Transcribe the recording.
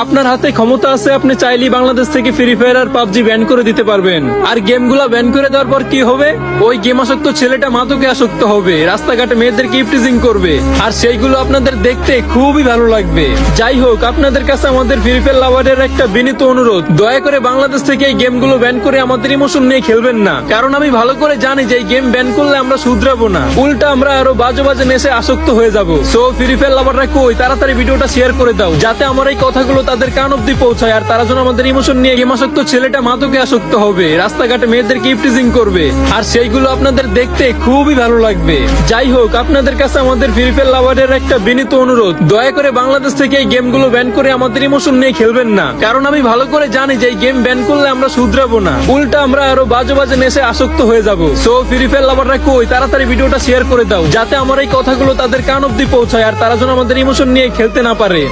আপনার হাতে ক্ষমতা আছে, আপনি চাইলেই বাংলাদেশ থেকে ফ্রি ফায়ার আর পাবজি ব্যান করে দিতে পারবেন। আর গেমগুলা ব্যান করে দেওয়ার পর কি হবে? ওই গেম আসক্ত ছেলেটা মাদকে আসক্ত হবে, রাস্তাঘাটে মেয়েদেরকে ইপটিজিং করবে, আর সেইগুলো আপনাদের দেখতে খুবই ভালো লাগবে। যাই হোক, আপনাদের কাছে আমাদের ফ্রি ফায়ার লাভারের একটা বিনীত অনুরোধ, দয়া করে বাংলাদেশ থেকে এই গেমগুলো ব্যান করে আমাদের ইমোশন নিয়ে খেলবেন না। কারণ আমি ভালো করে জানি যে এই গেম ব্যান করলে আমরা শুধরাবো না, উল্টা আমরা আরো বাজে বাজে নেশে আসক্ত হয়ে যাবো। সো ফ্রি ফায়ার লাভাররা কই, তাড়াতাড়ি ভিডিওটা শেয়ার করে দাও, যাতে আমার এই কথাগুলো তাদের কান অব্দি পৌঁছায়, আর তারা যেন আমাদের ইমোশন নিয়ে গেম আসক্ত ছেলেটা মাদকে আসক্ত হবে, রাস্তাঘাটে মেয়েদেরকে ইপটিজিং করবে, আর সেইগুলো আপনাদের দেখতে খুবই ভালো লাগবে। যাই হোক, আপনাদের কাছে আমাদের ফ্রি ফায়ার লাভারের একটা বিনীত অনুরোধ, দয়া করে বাংলাদেশ থেকে এই গেমগুলো ব্যান করে আমাদের ইমোশন নিয়ে খেলবেন না। কারণ আমি ভালো করে জানি যে এই গেম ব্যান করলে আমরা শুধরাবো না, উল্টা আমরা আরো বাজে বাজে নেশে আসক্ত হয়ে যাবো। সো ফ্রি ফায়ার লাভাররা কই, তাড়াতাড়ি ভিডিওটা শেয়ার করে দাও, যাতে আমার এই কথাগুলো তাদের কান অব্দি পৌঁছায়, আর তারা যেন আমাদের ইমোশন নিয়ে খেলতে না পারে।